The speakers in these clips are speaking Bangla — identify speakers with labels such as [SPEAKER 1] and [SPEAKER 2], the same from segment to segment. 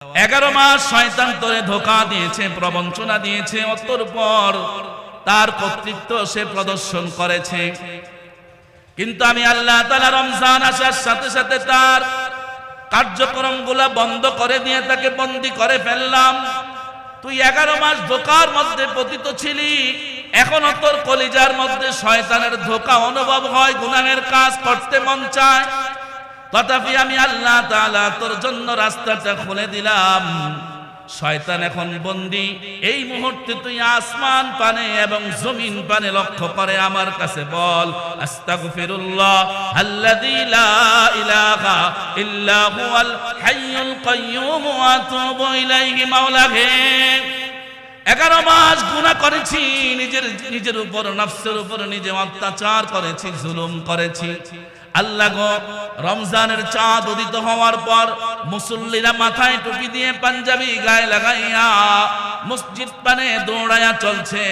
[SPEAKER 1] 11 মাস শয়তান তোরে ধোঁকা দিয়েছে, প্রবঞ্চনা দিয়েছে, অতঃপর তার কর্তৃত্ব সে প্রদর্শন করেছে। কিন্তু আমি আল্লাহ তাআলা রমজান আসার সাথে সাথে তার কার্যক্রমগুলো বন্ধ করে দিয়ে তাকে বন্দী করে ফেললাম। তুই 11 মাস ধোঁকার মধ্যে পতিত ছিলি, এখনো তোর কলিজার মধ্যে শয়তানের ধোঁকা অনুভব হয়, গুনাহের কাজ করতে মন চায়। তথাপি আমি আল্লাহ তাআলা তোর জন্য রাস্তাটা খুলে দিলাম। শয়তান এখন বন্দী। এই মুহূর্তে তুই আসমান পানে এবং জমিন পানে লক্ষ্য করে আমার কাছে বল, আস্তাগফিরুল্লাহ আল্লাযী লা ইলাহা ইল্লা হুয়াল হাইয়ুল কাইয়্যুম ওয়া আতুবু ইলাইহি। মাওলা হে, 11 মাস গুনাহ করেছি, নিজের উপর, নফসের উপর নিজে অত্যাচার করেছি, জুলুম করেছি। আল্লাহ গো, রমজানের চাঁদ উদিত হওয়ার পর মুসল্লিরা মাথায় টুপি দিয়ে পাঞ্জাবি গায়ে লাগাইয়া মসজিদ পানে দৌড়াইয়া চলছে।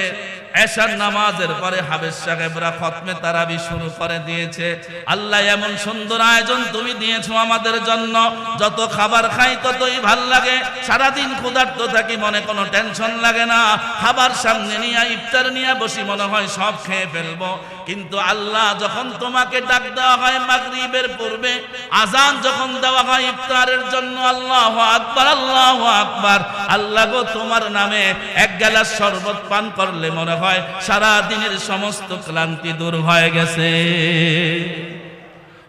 [SPEAKER 1] এশার নামাজের পরে হাফেজ সাহেবরা খতমে তারাবি শুরু করে দিয়েছে। আল্লাহ, এমন সুন্দর আয়োজন তুমি দিয়েছো আমাদের জন্য, যত খাবার খাই ততই ভাল লাগে। সারাদিন ক্ষুধার্ত থাকি, মনে কোনো টেনশন লাগে না। খাবার সামনে নিয়ে ইফতার নিয়ে বসি, মনে হয় সব খেয়ে ফেলবো। কিন্তু আল্লাহ, যখন তোমাকে ডাক দেওয়া হয় মাগরিবের পূর্বে, আজান যখন দেওয়া হয় ইফতারের জন্য, আল্লাহু আকবার, আল্লাহু আকবার। আল্লাহ গো, তোমার নামে এক গ্লাস শরবত পান করলে মনে হয় সারা দিনের সমস্ত ক্লান্তি দূর হয়ে গেছে।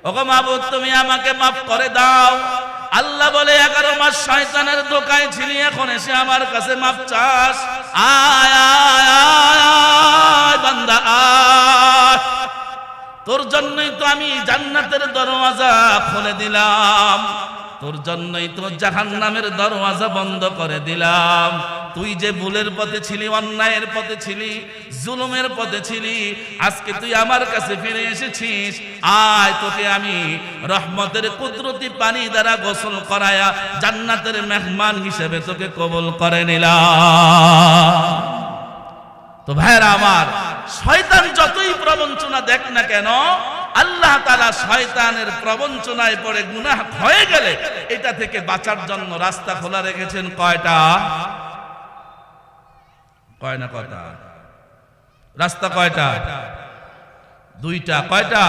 [SPEAKER 1] ওগো মাবুদ, তুমি আমাকে মাফ করে দাও। আল্লাহ বলে, 11 মাস শয়তানের ধোঁকায় ছিলি, এখন এসে আমার কাছে মাফ চাস। আয় আয় আয় বান্দা আয়, তোর জন্যই তো আমি জান্নাতের দরওয়াজা খুলে দিলাম, তোর জন্যই তো জাহান্নামের দরওয়াজা বন্ধ করে দিলাম। তুই যে ভুলের পথে ছিলি, অন্যায়ের পথে ছিলি, জুলুমের পথে ছিলি, আজকে তুই আমার কাছে ফিরে এসেছিস। আয়, তোকে আমি রহমতের কুদরতি পানি দ্বারা গোসল করায়া জান্নাতের মেহমান হিসেবে তোকে কবুল করে নিলাম। তো ভাইরা আমার, শয়তান যতই প্রবঞ্চনা দেখ না কেন, আল্লাহ তাআলা শয়তানের প্রবঞ্চনায় পড়ে গুনাহ হয়ে গেলে এটা থেকে বাঁচার জন্য রাস্তা খোলা রেখেছেন। কয়টা? কয় না কয়টা রাস্তা? কয়টা? 2টা। কয়টা?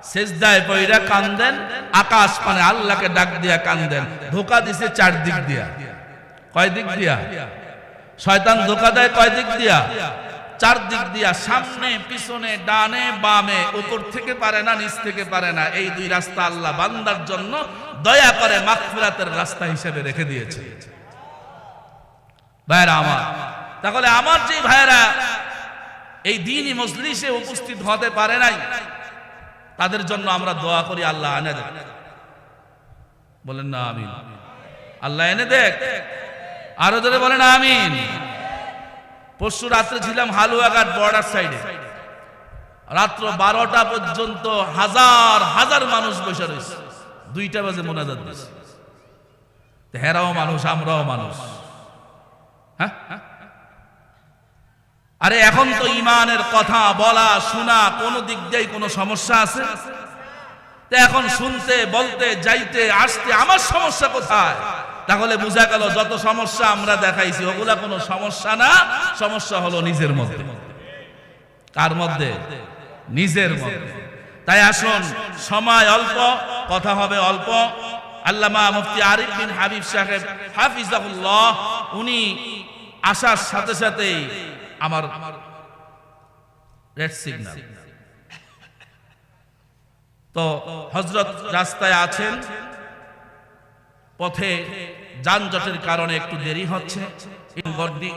[SPEAKER 1] সেজদায় পইরা কান্দেন, আকাশ পানে আল্লাহকে ডাক দিয়া কান্দেন। ধোঁকা দিছে 4 দিক দিয়া। কয় দিক দিয়া? শয়তান ধোঁকা দেয় কয় দিক দিয়া? 4 দিক দিয়া। সামনে, পিছনে, ডানে, বামে, উপর থেকে পারে না, নিচ থেকে পারে না। এই 2 রাস্তা আল্লাহ বান্দার জন্য দয়া করে মাগফিরাতের রাস্তা হিসেবে রেখে দিয়েছে। ভাইরা আমার, তাহলে আমার যে ভাইরা এই দ্বীনি মজলিসে উপস্থিত হতে পারে নাই, তাদের জন্য আমরা দোয়া করি, আল্লাহ এনে দেখ। বলেন না আমিন? আল্লাহ এনে দেখ। আরো জোরে বলেন আমিন। পরশু রাত্রে ছিলাম হালুয়াঘাট বর্ডার সাইডে। রাত্র 12টা পর্যন্ত হাজার হাজার মানুষ বসে রয়েছে। 2টা বাজে মোনাজাত দিছে। হেরাও মানুষ, আমরাও মানুষ। হ্যাঁ, আরে এখন তো ইমানের কথা বলা শোনা কোন দিক দিয়ে কোনো সমস্যা আছে? তো এখন শুনতে, বলতে, যাইতে, আসতে আমার সমস্যা কোথায়? তাহলে বোঝা গেল যত সমস্যা আমরা দেখাইছি ওগুলা কোনো সমস্যা না, সমস্যা হলো নিজের মধ্যে। কার মধ্যে? নিজের মধ্যে। তাই আসুন, সময় অল্প, কথা হবে অল্প। আল্লামা মুফতি আরিফ বিন হাবিব সাহেব হাফিজাহুল্লাহ, উনি আসার সাথে সাথেই আমার রেড সিগন্যাল। তো হযরত রাস্তায় আছেন, পথে যানজটের কারণে একটু দেরি হচ্ছে।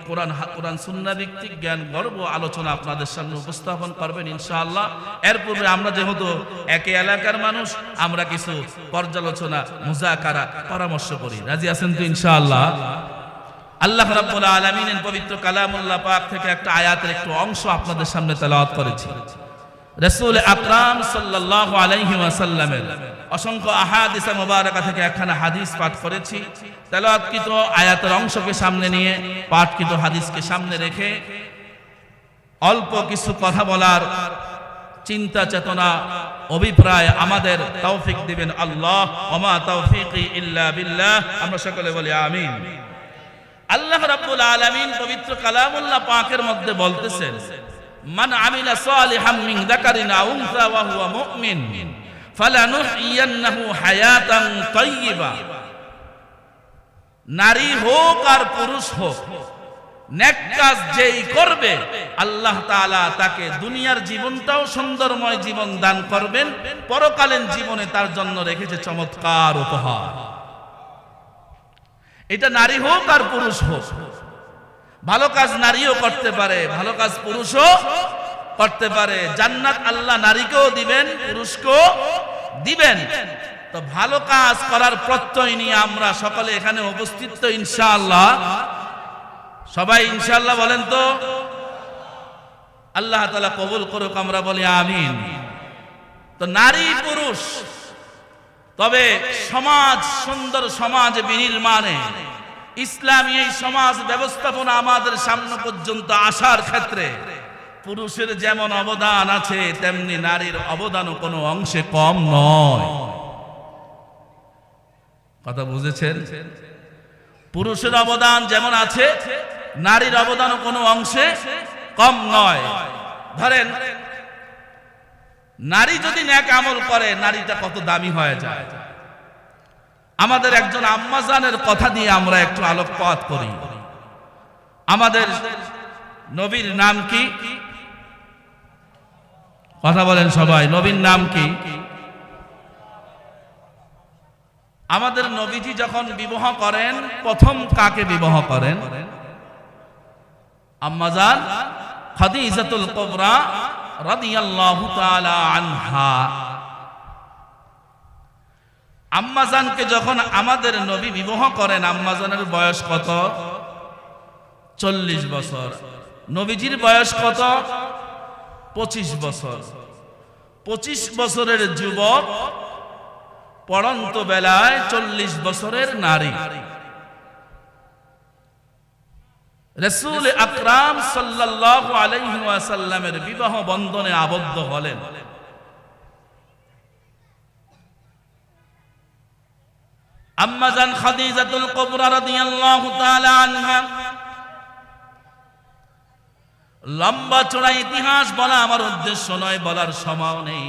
[SPEAKER 1] কোরআন সুন্নাহ ভিত্তিক জ্ঞান গর্ব আলোচনা আপনাদের সামনে উপস্থাপন করবেন ইনশাআল্লাহ। এর পূর্বে আমরা যেহেতু একই এলাকার মানুষ, আমরা কিছু পর্যালোচনা, মুযাকারা, পরামর্শ করি। রাজি আছেন তো ইনশাআল্লাহ? আল্লাহ রাব্বুল আলামিনের পবিত্র কালামুল্লাহ পাক থেকে একটা আয়াতের একটু অংশ আপনাদের সামনে তেলাওয়াত করেছি। রাসূল আকরাম সাল্লাল্লাহু আলাইহি ওয়াসাল্লামের অসংখ্য আহাদিসে মুবারাকা থেকে একখানা হাদিস পাঠ করেছি। তেলাওয়াতকৃত আয়াতের অংশকে সামনে নিয়ে, পাঠকৃত হাদিসকে সামনে রেখে অল্প কিছু কথা বলার চিন্তা চেতনা অভিপ্রায় আমাদের তৌফিক দিবেন আল্লাহ। ওমা তৌফিকি ইল্লা বিল্লাহ। আমরা সকলে বলি আমিন। আল্লাহ রাব্বুল আলামিন পবিত্র কালামুল্লাহ পাকের মধ্যে বলতেছেন, মান আমিলা সালিহাম মিন যাকারিন আও উনসা ওয়া হুয়া মুমিন ফালানুহইয়ান্নাহু হায়াতান তাইয়্যিবা। নারী হোক আর পুরুষ হোক, নেক কাজ যেই করবে আল্লাহ তাআলা তাকে দুনিয়ার জীবনটাও সুন্দরময় জীবন দান করবেন, পরকালীন জীবনে তার জন্য রেখেছে চমৎকার উপহার। এটা নারী হোক আর পুরুষ হোক। ভালো কাজ নারীও করতে পারে, ভালো কাজ পুরুষও করতে পারে। জান্নাত আল্লাহ নারীকেও দিবেন, পুরুষকেও দিবেন। তো ভালো কাজ করার প্রত্যয় নিয়ে আমরা সকলে এখানে উপস্থিত তো ইনশাআল্লাহ। সবাই ইনশাআল্লাহ বলেন তো। আল্লাহ তাআলা কবুল করুক, আমরা বলি আমিন। তো নারী পুরুষ, তবে সমাজ, সুন্দর সমাজ বিনির্মাণে ইসলামী এই সমাজ ব্যবস্থাপনা আমাদের সামনে পর্যন্ত আসার ক্ষেত্রে পুরুষের যেমন অবদান আছে, তেমনি নারীর অবদানও কোনো অংশে কম নয়। কথা বুঝেছেন? পুরুষের অবদান যেমন আছে, নারীর অবদানও কোনো অংশে কম নয়। ধরেন, নারী যদি নেক আমল করে, নারীটা কত দামি হয়ে যায়। আমাদের একজন আম্মাজানের কথা দিয়ে আমরা একটু আলোকপাত করি। আমাদের নবীর নাম কি? কথা বলেন সবাই, নবীর নাম কি? আমাদের নবীজি যখন বিবাহ করেন, প্রথম কাকে বিবাহ করেন? আম্মাজান খাদিজাতুল কুবরা রাদিয়াল্লাহু তাআলা আনহা। আম্মাজানকে যখন আমাদের নবী বিবাহ করেন, আম্মাজানের বয়স কত? 40 বছর। নবীজির বয়স কত? 25 বছর। 25 বছরের যুবক, পড়ন্ত বেলায় 40 বছরের নারী। রাসূল আকরাম সাল্লাল্লাহু আলাইহি ওয়াসাল্লামের বিবাহ বন্ধনে আবদ্ধ হলেন। আম্মাজান খাদিজাতুল কুবরা রাদিয়াল্লাহু তাআলা আনহা। লম্বা চড়া ইতিহাস বলা আমার উদ্দেশ্য নয়, বলার সময় নেই।